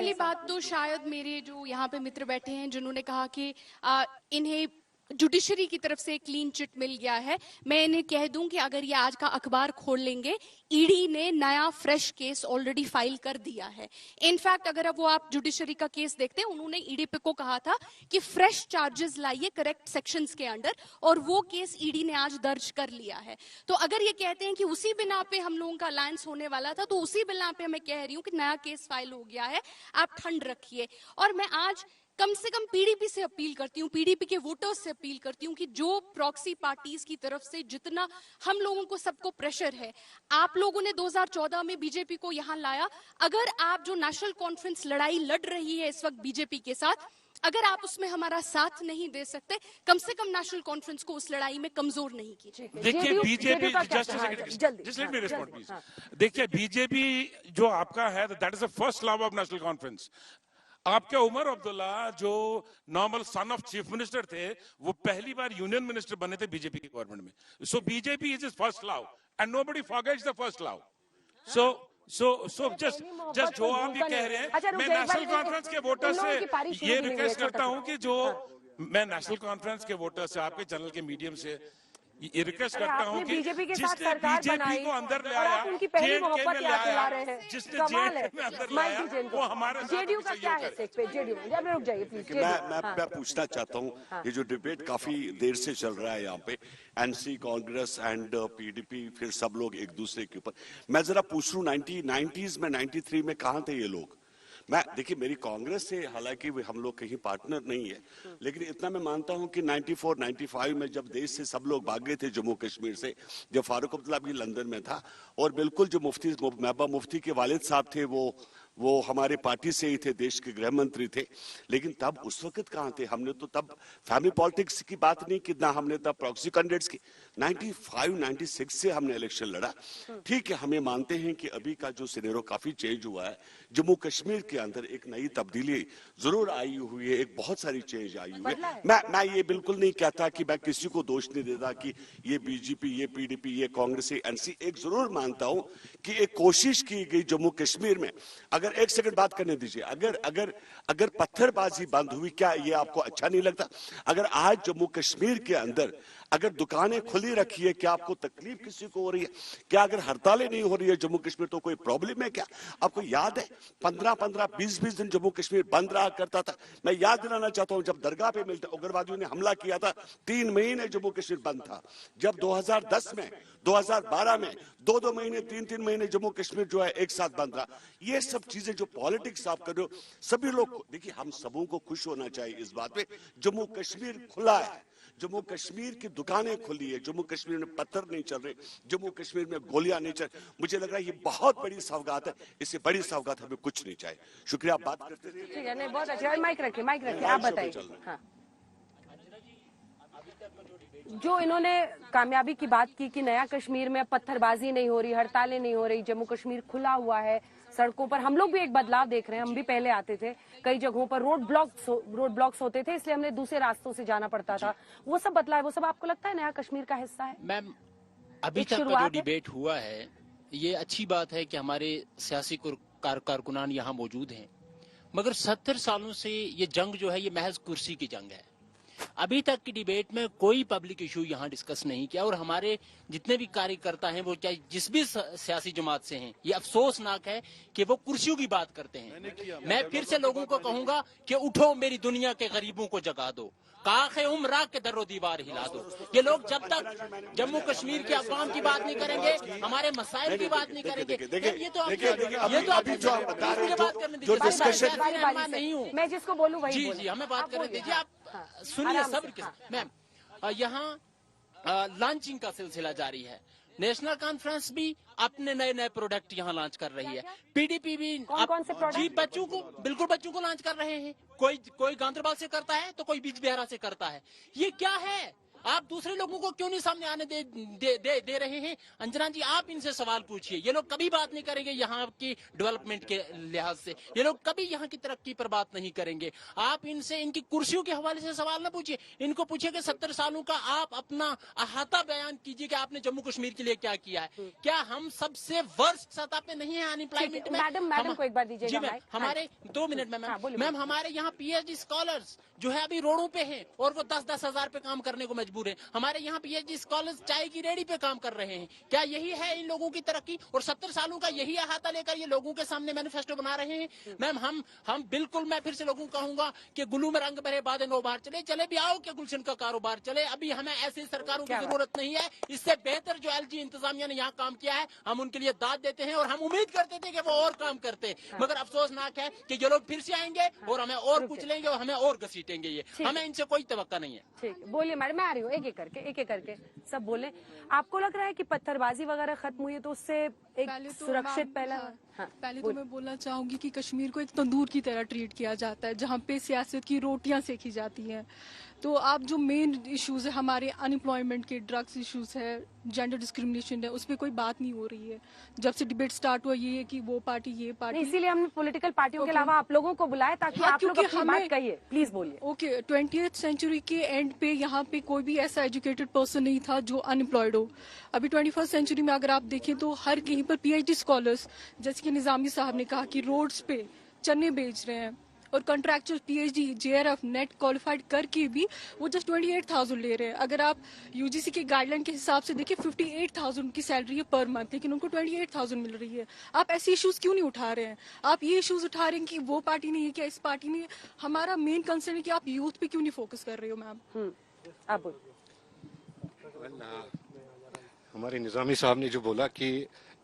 पहली बात तो शायद मेरे जो यहाँ पे मित्र बैठे हैं जिन्होंने कहा कि इन्हें जुडिशरी की तरफ से क्लीन चिट मिल गया है, मैं इन्हें कह दूं कि अगर ये आज का अखबार खोल लेंगे, ईडी ने नया फ्रेश केस ऑलरेडी फाइल कर दिया है। इनफैक्ट अगर अब वो आप जुडिशरी का केस देखते हैं, उन्होंने ईडी पे को कहा था कि फ्रेश चार्जेस लाइए करेक्ट सेक्शंस के अंडर, और वो केस ईडी ने आज दर्ज कर लिया है। तो अगर ये कहते हैं कि उसी बिना पे हम लोगों का अलायंस होने वाला था, तो उसी बिना पे मैं कह रही हूँ कि नया केस फाइल हो गया है, आप ठंड रखिए। और मैं आज कम से कम पीडीपी से अपील करती हूँ, पीडीपी के वोटर्स से अपील करती हूँ कि जो प्रॉक्सी पार्टीज की तरफ से जितना हम लोगों को सबको प्रेशर है, आप लोगों ने 2014 में बीजेपी को यहां लाया। अगर आप जो नेशनल कॉन्फ्रेंस लड़ाई लड़ रही है इस वक्त बीजेपी के साथ, अगर आप उसमें हमारा साथ नहीं दे सकते, कम से कम नेशनल कॉन्फ्रेंस को उस लड़ाई में कमजोर नहीं कीजिए। देखिए BJP, just let me respond please. देखिए बीजेपी जो आपका है, that is the first love of national conference. आपके उमर अब्दुल्ला जो normal son of chief minister थे, वो पहली बार यूनियन मिनिस्टर बने थे बीजेपी की गवर्नमेंट में। So BJP is his first love and nobody forgets the first love. So just जो आप ये कह रहे हैं, मैं नेशनल कॉन्फ्रेंस के वोटर से ये रिक्वेस्ट करता हूं कि जो मैं नेशनल कॉन्फ्रेंस के वोटर से, आपके चैनल के मीडियम से ये रिक्वेस्ट करता हूं कि जिसने बीजेपी को अंदर ले आया, जेडीयू में ले आया, जिसने जेडीयू में अंदर लाया, वो हमारे जेडीयू का क्या है? रुक जाइए प्लीज। मैं पूछना चाहता हूं, ये जो डिबेट काफी देर से चल रहा है यहाँ पे, एनसी, कांग्रेस एंड पीडीपी, फिर सब लोग एक दूसरे के ऊपर, मैं जरा पूछ लूं 1990s में, 93 में कहाँ थे ये लोग? मैं देखिए, मेरी कांग्रेस से हालांकि हम लोग कहीं पार्टनर नहीं है, लेकिन इतना मैं मानता हूं कि 94, 95 में जब देश से सब लोग भाग गए थे जम्मू कश्मीर से, जब फारूक अब्दुल्ला भी लंदन में था, और बिल्कुल जो मुफ्ती महबूबा मुफ्ती के वालिद साहब थे, वो हमारे पार्टी से ही थे, देश के गृह मंत्री थे। लेकिन तब उस वक्त कहाँ थे? हमने तो तब फैमिली पॉलिटिक्स की बात नहीं की, ना हमने तब प्रॉक्सी कैंडिडेट्स की। 95, 96 से हमने इलेक्शन लड़ा। ठीक है, हमें मानते हैं कि अभी का जो सिनेरियो काफी चेंज हुआ है, जम्मू कश्मीर के अंदर एक नई तब्दीली जरूर आई हुई है, एक बहुत सारी चेंज आई हुई है। मैं ये बिल्कुल नहीं कहता कि मैं किसी को दोष नहीं देता कि ये बीजेपी, ये पीडीपी, ये कांग्रेस, ये एनसी। एक जरूर मानता हूं कि एक कोशिश की गई जम्मू कश्मीर में। अगर एक सेकंड बात करने दीजिए, अगर पत्थरबाजी बंद हुई, क्या ये आपको अच्छा नहीं लगता? अगर आज जम्मू कश्मीर के अंदर अगर दुकानें खुली रखी है, क्या आपको तकलीफ किसी को हो रही है? क्या अगर हड़तालें नहीं हो रही है जम्मू कश्मीर, तो कोई प्रॉब्लम है क्या? आपको याद है 15-15, 20-20 दिन जम्मू कश्मीर बंद रहा करता था। मैं याद दिलाना चाहता हूं, जब दरगाह पे मिलते उग्रवादियों ने हमला किया था, 3 महीने जम्मू कश्मीर बंद था। जब 2010 में, 2012 में 2-2 महीने, 3-3 महीने जम्मू कश्मीर जो है एक साथ बंद रहा। ये सब चीजें जो पॉलिटिक्स आप कर रहे हो, सभी लोग, देखिए हम सबों को खुश होना चाहिए इस बात पे, जम्मू कश्मीर खुला है, जम्मू कश्मीर की दुकानें खुली है, जम्मू कश्मीर में पत्थर नहीं चल रहे, जम्मू कश्मीर में गोलियां नहीं चल। मुझे लग रहा है ये बहुत बड़ी सौगात है, इससे बड़ी सौगात हमें कुछ नहीं चाहिए। शुक्रिया, आप बात करते रहिए। ठीक है, नहीं बहुत अच्छा। माइक रखिए, आप बताइए। हाँ, जो इन्होंने कामयाबी की बात की कि नया कश्मीर में पत्थरबाजी नहीं हो रही, हड़तालें नहीं हो रही, जम्मू कश्मीर खुला हुआ है, सड़कों पर हम लोग भी एक बदलाव देख रहे हैं। हम भी पहले आते थे, कई जगहों पर रोड ब्लॉक्स होते थे, इसलिए हमने दूसरे रास्तों से जाना पड़ता था। वो सब बदलाव है, वो सब आपको लगता है नया कश्मीर का हिस्सा है? मैम, अभी तक का जो डिबेट हुआ है, ये अच्छी बात है कि हमारे सियासी कारकुनान यहाँ मौजूद हैं, मगर 70 सालों से ये जंग जो है, ये महज कुर्सी की जंग है। अभी तक की डिबेट में कोई पब्लिक इशू यहाँ डिस्कस नहीं किया, और हमारे जितने भी कार्यकर्ता हैं, वो चाहे जिस भी सियासी जमात से हैं, ये अफसोसनाक है कि वो कुर्सियों की बात करते हैं। मैं फिर से लोगों को कहूंगा कि उठो, मेरी दुनिया के गरीबों को जगा दो, काखे उम्रा के दर्रो दीवार हिला दो। ये लोग जब तक जम्मू कश्मीर के अवाम की बात नहीं करेंगे, हमारे मसाइल की बात नहीं करेंगे, ये तो बात करने दीजिए। नहीं हूँ मैं, जिसको बोलूँ वही जी, हमें बात करने दीजिए। आप सुनिए सब्र के साथ। मैम, यहाँ लॉन्चिंग का सिलसिला जारी है। नेशनल कॉन्फ्रेंस भी अपने नए नए प्रोडक्ट यहाँ लॉन्च कर रही है, पीडीपी भी कौन से प्रोडक्ट? जी, बच्चों को लॉन्च कर रहे हैं। कोई गांधरबल से करता है, तो कोई बीज बिहारा से करता है। ये क्या है? आप दूसरे लोगों को क्यों नहीं सामने आने दे रहे हैं? अंजना जी, आप इनसे सवाल पूछिए। ये लोग कभी बात नहीं करेंगे यहाँ की डेवलपमेंट के लिहाज से, ये लोग कभी यहाँ की तरक्की पर बात नहीं करेंगे। आप इनसे इनकी कुर्सियों के हवाले से सवाल ना पूछिए, इनको पूछिए कि 70 सालों का आप अपना अहाता बयान कीजिए कि आपने जम्मू कश्मीर के लिए क्या किया है। क्या हम सबसे वर्स्ट सतह पे नहीं है अनएम्प्लॉयमेंट में? मैडम को एक बार दीजिएगा। जी मैम, हमारे 2 मिनट में मैम, हमारे यहाँ पीएचडी स्कॉलर्स जो है अभी रोडों पे हैं और वो 10-10 हजार पे काम करने को मजबूर है। हमारे यहाँ पीएचडी स्कॉलर्स चाय की रेडी पे काम कर रहे हैं। क्या यही है इन लोगों की तरक्की? और 70 सालों का यही अहाता लेकर ये लोगों के सामने मैनिफेस्टो बना रहे हैं। मैम, हम बिल्कुल, मैं फिर से लोगों को कहूंगा कि गुलू में रंग भरे बादल बाहर चले भी आओ, कि गुलशन का कारोबार चले। अभी हमें ऐसी सरकारों की जरूरत नहीं है। इससे बेहतर जो एलजी इंतजामिया ने यहाँ काम किया है, हम उनके लिए दाद देते हैं और हम उम्मीद करते थे कि वो और काम करते। मगर अफसोसनाक है कि ये लोग फिर से आएंगे और हमें और कुछ लेंगे और हमें और घसीटेंगे। ये हमें इनसे कोई तवक्का नहीं है। ठीक, बोलिए मैडम, मैं आ रही हूँ। एक एक करके सब बोले। आपको लग रहा है कि पत्थरबाजी वगैरह खत्म हुई है तो उससे एक सुरक्षित पहले तो मैं बोलना चाहूंगी कि कश्मीर को एक तंदूर की तरह ट्रीट किया जाता है, जहाँ पे सियासत की रोटियां सेकी जाती हैं। तो आप जो मेन इश्यूज है हमारे अनएम्प्लॉयमेंट के, ड्रग्स इश्यूज है, जेंडर डिस्क्रिमिनेशन है, उस पर कोई बात नहीं हो रही है। जब से डिबेट स्टार्ट हुआ ये है कि वो पार्टी ये पार्टी, इसीलिए हमने पॉलिटिकल पार्टियों के अलावा आप लोगों को बुलाया ताकि आप लोग अपनी बात कहिए। प्लीज बोलिए। ओके, 20th सेंचुरी के एंड पे यहाँ पे कोई भी ऐसा एजुकेटेड पर्सन नहीं था जो अनएम्प्लॉयड हो। अभी 21st सेंचुरी में अगर आप देखें तो हर कहीं पर पीएचडी स्कॉलर्स, जैसे कि निजामी साहब ने कहा कि रोड्स पे चने बेच रहे हैं, और contractual PhD, JRF, net qualified करके भी वो जस्ट 28,000 ले रहे हैं। अगर आप यूजीसी के गाइडलाइन के हिसाब से देखिए 58,000 की सैलरी है पर मंथ, लेकिन उनको 28,000 मिल रही है। आप ऐसे इश्यूज क्यों नहीं उठा रहे हैं? आप ये इश्यूज उठा रहे हैं कि वो पार्टी नहीं है, क्या इस पार्टी ने? हमारा मेन कंसर्न है कि आप यूथ पे क्यों नहीं फोकस कर रहे हो मैम? आप हमारे निजामी साहब ने जो बोला कि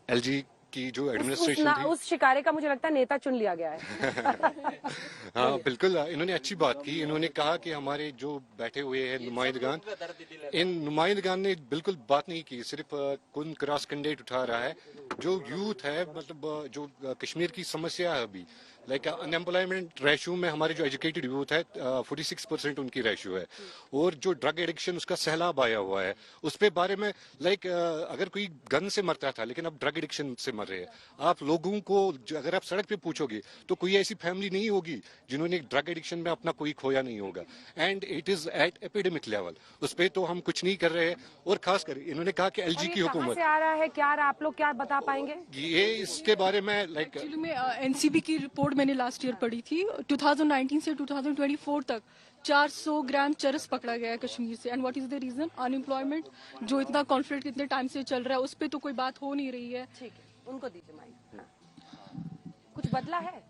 एलजी की जो एडमिनिस्ट्रेशन थी, उस शिकारे का मुझे लगता है नेता चुन लिया गया है। हाँ बिल्कुल, इन्होंने अच्छी बात की। इन्होंने कहा कि हमारे जो बैठे हुए हैं नुमाइंदगान, इन नुमाइंदगान ने बिल्कुल बात नहीं की, सिर्फ कौन क्रॉस कैंडिडेट उठा रहा है। जो यूथ है, मतलब जो कश्मीर की समस्या है अभी, लाइक अनएम्प्लॉयमेंट रेशियो में हमारे जो एजुकेटेड यूथ है 46% उनकी रेशियो है, और जो ड्रग एडिक्शन उसका सैलाब आया हुआ है, उस पे बारे में लाइक अगर कोई गन से मरता था लेकिन अब ड्रग एडिक्शन से मर रहे हैं। आप लोगों को अगर आप सड़क पे पूछोगे तो कोई ऐसी फैमिली नहीं होगी जिन्होंने ड्रग एडिक्शन में अपना कोई खोया नहीं होगा, and it is at epidemic level. उस पे तो हम कुछ नहीं कर रहे हैं। और खासकर इन्होंने कहा कि एलजी की हुकूमत से आ रहा है, क्या आप लोग क्या बता पाएंगे ये इसके बारे में? लाइक एक्चुअली में एनसीबी की रिपोर्ट मैंने लास्ट ईयर पढ़ी थी। 2019 से 2024 तक 400 ग्राम चरस पकड़ा गया है कश्मीर से। And what is the reason? Unemployment. जो इतना कॉन्फ्लिक्ट इतने टाइम से चल रहा है उस पर तो कोई बात हो नहीं रही है। ठीक है, उनको दीजिए माइक। कुछ बदला है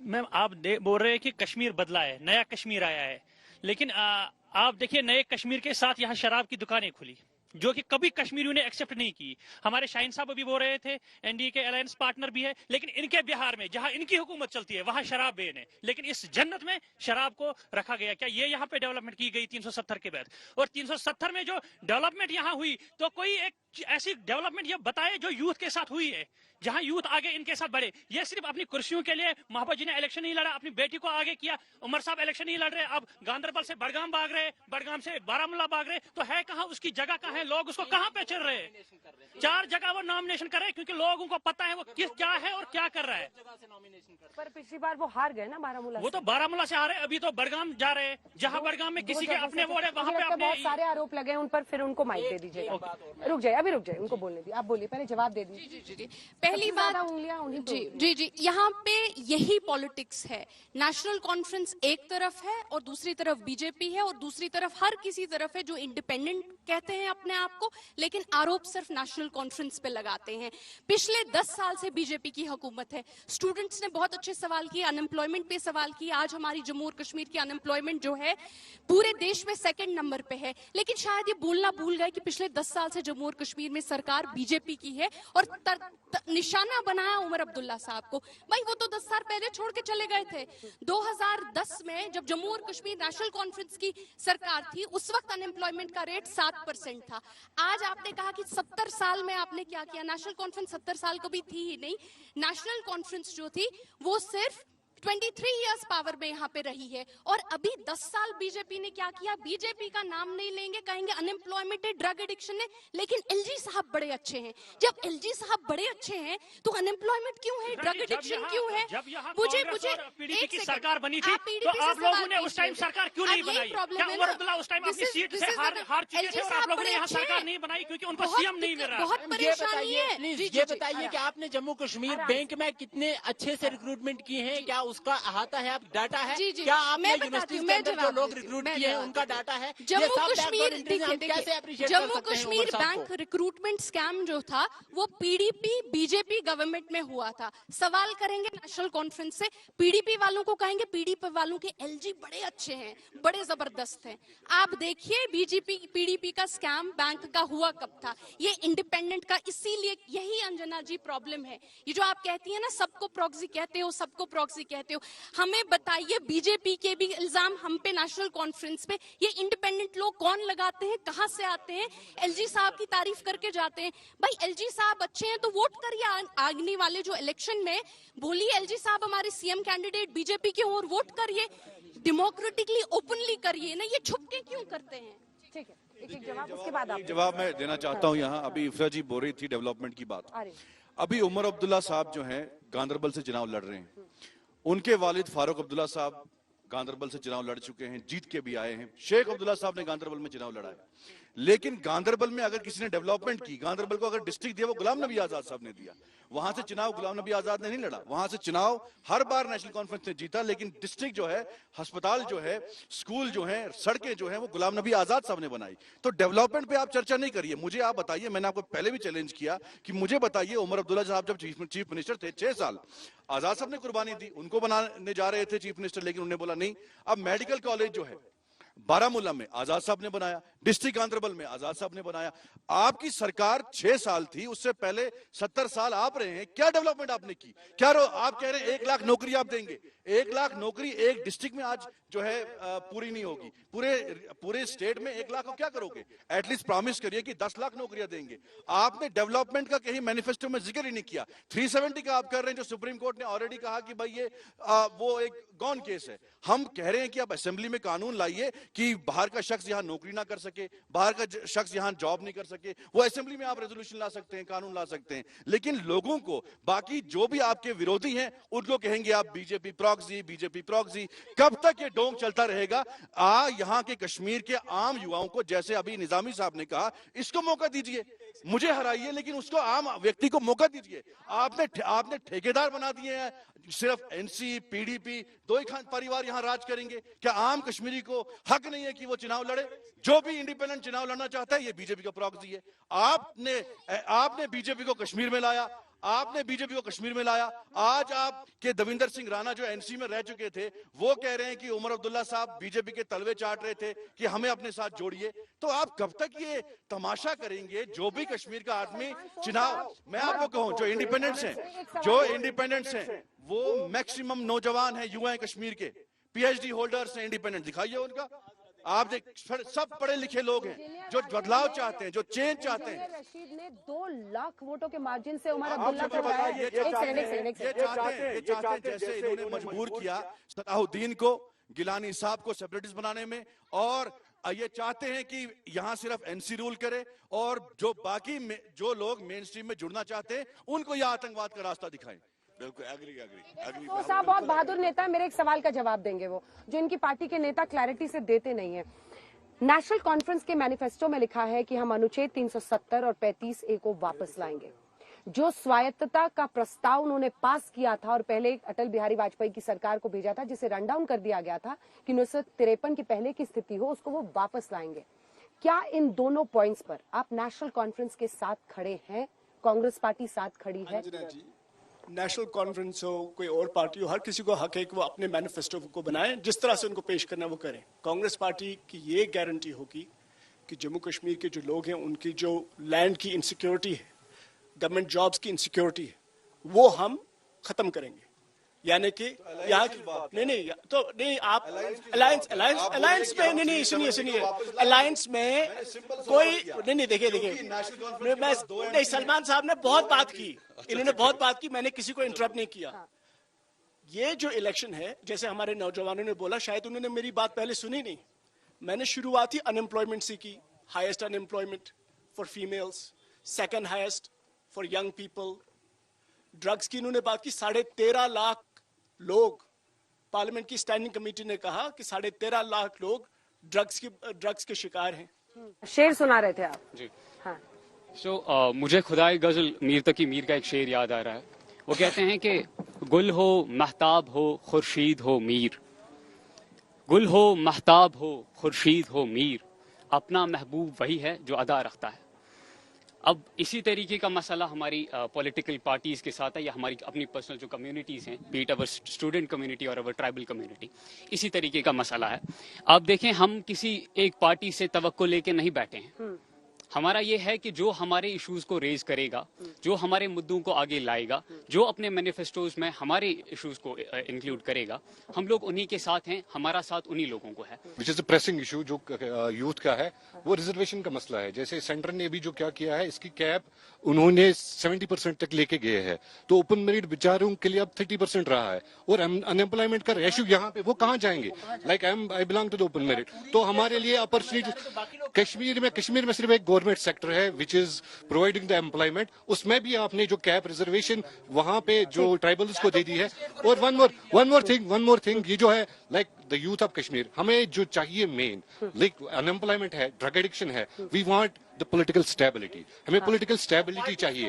मैम? आप बोल रहे हैं कि कश्मीर बदला है, नया कश्मीर आया है, लेकिन आप देखिए नए कश्मीर के साथ यहाँ शराब की दुकानें खुली जो कि कभी कश्मीरियों ने एक्सेप्ट नहीं की। हमारे शाहीन साहब अभी बोल रहे थे एनडीए के अलायंस पार्टनर भी है, लेकिन इनके बिहार में जहां इनकी हुकूमत चलती है वहां शराब बैन है, लेकिन इस जन्नत में शराब को रखा गया। क्या ये यहाँ पे डेवलपमेंट की गई 370 के बाद? और 370 में जो डेवलपमेंट यहाँ हुई तो कोई एक ऐसी डेवलपमेंट ये बताए जो यूथ के साथ हुई है, जहां यूथ आगे इनके साथ बढ़े। ये सिर्फ अपनी कुर्सियों के लिए महबूब जी ने इलेक्शन नहीं लड़ा, अपनी बेटी को आगे किया। उमर साहब इलेक्शन नहीं लड़ रहे, अब गांधरबल से बड़गाम भाग रहे, बड़गाम से बारामूला भाग रहे, तो है कहाँ उसकी जगह कहाँ है? लोग उसको कहाँ पे चल रहे हैं? 4 जगह वो नॉमिनेशन कर रहे हैं क्योंकि लोगों को पता है वो क्या है और क्या कर रहा है। पर पिछली बार वो हार गए ना बारामूला। वो तो बारामूला से हारे, अभी तो बड़गाम जा रहे हैं, जहाँ बड़गाम में किसी के अपने वोट है वहाँ पे अपने बहुत सारे आरोप लगे हैं उन पर। फिर उनको माइक दे दीजिएगा। रुक जाए, अभी रुक जाए, उनको बोलने दी। आप बोलिए, पहले जवाब दे दीजिए। जी। पहली बात, जी, यहाँ पे यही पॉलिटिक्स है। नेशनल कॉन्फ्रेंस एक तरफ है और दूसरी तरफ बीजेपी है और दूसरी तरफ हर किसी तरफ है जो इंडिपेंडेंट कहते हैं अपने आप को, लेकिन आरोप सिर्फ नेशनल कॉन्फ्रेंस पे लगाते हैं। पिछले 10 साल से बीजेपी की हुकूमत है। स्टूडेंट्स ने बहुत अच्छे सवाल किए, अनएम्प्लॉयमेंट पे सवाल किए। आज हमारी जम्मू और कश्मीर की अनएम्प्लॉयमेंट जो है पूरे देश में 2nd नंबर पे है, लेकिन शायद ये बोलना भूल गए कि पिछले 10 साल से जम्मू और कश्मीर में सरकार बीजेपी की है और निशाना बनाया उमर अब्दुल्ला साहब को। भाई वो तो 10 साल पहले छोड़ के चले गए थे। 2010 में जब जम्मू और कश्मीर नेशनल कॉन्फ्रेंस की सरकार थी उस वक्त अनएम्प्लॉयमेंट का रेट 7% था। आज आपने कहा कि 70 साल में आपने क्या किया? नेशनल कॉन्फ्रेंस 70 साल को भी थी ही नहीं। नेशनल कॉन्फ्रेंस जो थी वो सिर्फ 23 इयर्स पावर में यहाँ पे रही है, और अभी 10 साल बीजेपी ने क्या किया? बीजेपी का नाम नहीं लेंगे, कहेंगे अनएम्प्लॉयमेंट है, ड्रग एडिक्शन है, लेकिन एलजी साहब बड़े अच्छे हैं। जब एलजी साहब बड़े अच्छे हैं तो अनएम्प्लॉयमेंट क्यों है, ड्रग एडिक्शन क्यों है? मुझे पीडीपी की सरकार बनी थी तो आप लोगों ने उस टाइम सरकार क्यों नहीं बनाई? क्या उमर अब्दुल्ला उस टाइम अपनी सीट से हार चुके थे और आप लोगों ने यहाँ सरकार नहीं बनाई क्योंकि उनको सीएम नहीं मिल रहा? बहुत परेशानी है। ये बताइए कि आपने जम्मू कश्मीर बैंक में कितने अच्छे से रिक्रूटमेंट किए हैं, क्या उसका अहाता है, आप डाटा है? क्या आपने यूनिवर्सिटी के अंदर जो लोग रिक्रूट किए हैं उनका डाटा है? जम्मू कश्मीर देखिए Jammu Kashmir bank recruitment scam जो था वो पीडीपी बीजेपी गवर्नमेंट में हुआ था। सवाल करेंगे नेशनल कॉन्फ्रेंस से, पीडीपी वालों को कहेंगे पीडीपी वालों के एलजी बड़े अच्छे हैं, बड़े जबरदस्त हैं। आप देखिए बीजेपी पीडीपी का स्कैम बैंक का हुआ कब था? ये इंडिपेंडेंट का, इसीलिए यही अंजना जी प्रॉब्लम है। ये जो आप कहती है ना सबको प्रॉक्सी कहते हो, सबको प्रॉक्सी कहते हो, हमें बताइए बीजेपी के भी इल्जाम हम पे नेशनल कॉन्फ्रेंस पे, ये इंडिपेंडेंट लोग कौन लगाते हैं, कहां से आते हैं? एलजी साहब की तारीफ करके जाते हैं। भाई एलजी साहब अच्छे हैं तो वोट करिए आगने वाले जो इलेक्शन में, बोलिए एलजी साहब हमारे सीएम कैंडिडेट बीजेपी के और वोट करिए, डेमोक्रेटिकली ओपनली करिए ना, ये छुप के क्यों करते हैं? ठीक है, एक जवाब उसके बाद आप। जवाब मैं देना चाहता हूं। यहाँ अभी इफ्रा जी बोल रही थी डेवलपमेंट की बात। अभी उमर अब्दुल्ला साहब जो हैं गांधरबल से चुनाव लड़ रहे हैं, उनके वालिद फारूक अब्दुल्ला साहब गांधरबल से चुनाव लड़ चुके हैं, जीत के भी आए हैं। शेख अब्दुल्ला साहब ने गांधरबल में चुनाव लड़ा है, लेकिन गांधरबल में अगर किसी ने डेवलपमेंट की, गांधरबल को अगर डिस्ट्रिक्ट दिया वो गुलाम नबी आजाद साहब ने दिया। वहां से चुनाव गुलाम नबी आजाद ने नहीं लड़ा, वहां से चुनाव हर बार नेशनल कॉन्फ्रेंस ने जीता, लेकिन डिस्ट्रिक्ट जो है, अस्पताल जो है, स्कूल जो है, सड़कें जो है, वो गुलाम नबी आजाद साहब ने बनाई। तो डेवलपमेंट पे आप चर्चा नहीं करिए। मुझे आप बताइए, मैंने आपको पहले भी चैलेंज किया कि मुझे बताइए उमर अब्दुल्ला साहब जब चीफ मिनिस्टर थे 6 साल, आजाद साहब ने कुर्बानी दी, उनको बनाने जा रहे थे चीफ मिनिस्टर, लेकिन उन्होंने बोला नहीं। अब मेडिकल कॉलेज जो है बारामूला में आजाद साहब ने बनाया, डिस्ट्रिक्ट गांधरबल में आजाद साहब ने बनाया। आपकी सरकार 6 साल थी, उससे पहले 70 साल आप रहे हैं, क्या डेवलपमेंट आपने की? क्या आप कह रहे हैं 1 लाख नौकरी आप देंगे? 1 लाख नौकरी एक डिस्ट्रिक्ट में आज जो है पूरी नहीं होगी। पूरे स्टेट में 1 लाख को क्या करोगे? एटलीस्ट प्रॉमिस करिए कि 10 लाख नौकरियां देंगे। आपने डेवलपमेंट का कहीं मैनिफेस्टो में जिक्र ही नहीं किया। 370 का आप कर रहे हैं, जो सुप्रीम कोर्ट ने ऑलरेडी कहा कि भाई ये वो एक गॉन केस है। हम कह रहे हैं कि आप असेंबली में कानून लाइए कि बाहर का शख्स यहां नौकरी ना कर सके, बाहर का शख्स यहां जॉब नहीं कर सके, वो असेंबली में आप रेजोल्यूशन ला सकते हैं, कानून ला सकते हैं। लेकिन लोगों को, बाकी जो भी आपके विरोधी हैं, उनको कहेंगे आप बीजेपी प्रॉक्सी, बीजेपी प्रॉक्सी। कब तक ये डोंग चलता रहेगा? यहां के कश्मीर के आम युवाओं को, जैसे अभी निजामी साहब ने कहा, इसको मौका दीजिए, मुझे हराइए, लेकिन उसको आम व्यक्ति को मौका दीजिए। आपने ठेकेदार बना दिए हैं, सिर्फ एनसी पीडीपी 2 ही परिवार यहां राज करेंगे। क्या आम कश्मीरी को हक नहीं है कि वो चुनाव लड़े? जो भी इंडिपेंडेंट चुनाव लड़ना चाहता है, ये बीजेपी का प्रॉक्सी है। आपने बीजेपी को कश्मीर में लाया, आपने बीजेपी को कश्मीर में लाया। आज आपके दविंदर सिंह राणा जो एनसी में रह चुके थे, वो कह रहे हैं कि उमर अब्दुल्ला साहब बीजेपी के तलवे चाट रहे थे कि हमें अपने साथ जोड़िए। तो आप कब तक ये तमाशा करेंगे? जो भी कश्मीर का आदमी चुनाव, मैं आपको कहूं, जो इंडिपेंडेंट्स हैं वो मैक्सिमम नौजवान है, युवा है कश्मीर के, पीएचडी होल्डर्स हैं, इंडिपेंडेंट दिखाइए उनका। आप देख, सब पढ़े लिखे लोग हैं जो बदलाव चाहते हैं, जो चेंज चाहते हैं। रशीद ने 2 लाख वोटों के मार्जिन से उमर अब्दुल्ला को हराया। ये चाहते हैं जैसे इन्होंने मजबूर किया सलाहुद्दीन को, गिलानी साहब को सेपरेटिस्ट बनाने में, और ये चाहते हैं कि यहां सिर्फ एनसी रूल करे, और जो बाकी जो लोग मेन स्ट्रीम में जुड़ना चाहते हैं उनको यह आतंकवाद का रास्ता दिखाएं। बिल्कुल एग्री। तो साहब बहुत बहादुर नेता है, मेरे एक सवाल का जवाब देंगे वो, जो इनकी पार्टी के नेता क्लैरिटी से देते नहीं है। नेशनल कॉन्फ्रेंस के मैनिफेस्टो में लिखा है कि हम अनुच्छेद 370 और 35A को वापस लाएंगे। जो स्वायत्तता का प्रस्ताव उन्होंने पास किया था और पहले अटल बिहारी वाजपेयी की सरकार को भेजा था, जिसे रन डाउन कर दिया गया था कि 1953 की पहले की स्थिति हो, उसको वो वापस लाएंगे। क्या इन दोनों पॉइंट्स पर आप नेशनल कॉन्फ्रेंस के साथ खड़े हैं? कांग्रेस पार्टी साथ खड़ी है? नेशनल कॉन्फ्रेंस हो, कोई और पार्टी हो, हर किसी को हक है कि वो अपने मैनिफेस्टो को बनाएं, जिस तरह से उनको पेश करना वो करें। कांग्रेस पार्टी की ये गारंटी होगी कि जम्मू कश्मीर के जो लोग हैं, उनकी जो लैंड की इनसिक्योरिटी है, गवर्नमेंट जॉब्स की इनसिक्योरिटी है, वो हम खत्म करेंगे। यानी कि यहाँ नहीं आप अलायंस में नहीं सुनिए अलायंस में कोई नहीं देखिए नहीं, सलमान साहब ने बहुत बात की, इन्होंने बहुत बात की, मैंने किसी को इंटरप्ट नहीं किया। ये जो इलेक्शन है, जैसे हमारे नौजवानों ने बोला, शायद उन्होंने मेरी बात पहले सुनी नहीं। मैंने शुरुआत ही अनएम्प्लॉयमेंट से की, highest unemployment for females, second highest for young people. Drugs की इन्होंने बात की, 13.5 लाख लोग, पार्लियामेंट की स्टैंडिंग कमेटी ने कहा कि 13.5 लाख लोग ड्रग्स के शिकार हैं। शेर सुना रहे थे आप जी। हाँ। मुझे खुदाई गजल मीर तकी मीर का एक शेर याद आ रहा है। वो कहते हैं कि गुल हो महताब हो खुर्शीद हो मीर, गुल हो महताब हो खुर्शीद हो मीर, अपना महबूब वही है जो अदा रखता है। अब इसी तरीके का मसला हमारी पॉलिटिकल पार्टीज के साथ है, या हमारी अपनी पर्सनल जो कम्युनिटीज हैं, B it our student community और अवर ट्राइबल कम्युनिटी, इसी तरीके का मसला है। आप देखें, हम किसी एक पार्टी से तवक्को लेके नहीं बैठे हैं। हमारा ये है कि जो हमारे इश्यूज को रेज करेगा, जो हमारे मुद्दों को आगे लाएगा, जो अपने मैनिफेस्टोज में हमारे इश्यूज को इंक्लूड करेगा, हम लोग उन्हीं के साथ हैं, हमारा साथ उन्हीं लोगों को है। Which is a pressing issue जो यूथ का है, वो रिजर्वेशन का मसला है। जैसे सेंटर ने भी जो क्या किया है, इसकी कैप उन्होंने 70% तक लेके गए हैं, तो ओपन मेरिट बेचारों के लिए अब 30% रहा है, और अनएम्प्लॉयमेंट का रेशियो यहाँ पे वो कहाँ जाएंगे? Like I belong to the open merit, तो हमारे लिए अपॉर्चुनिटी कश्मीर में सिर्फ एक गवर्नमेंट सेक्टर है which is providing the employment, उसमें भी आपने जो कैप रिजर्वेशन वहां पे जो ट्राइबल्स को दे दी है। और वन मोर थिंग, ये जो है like the youth of Kashmir, हमें जो चाहिए मेन, लाइक अनएम्प्लॉयमेंट है, ड्रग एडिक्शन है, we want the political stability, हमें पॉलिटिकल स्टेबिलिटी चाहिए।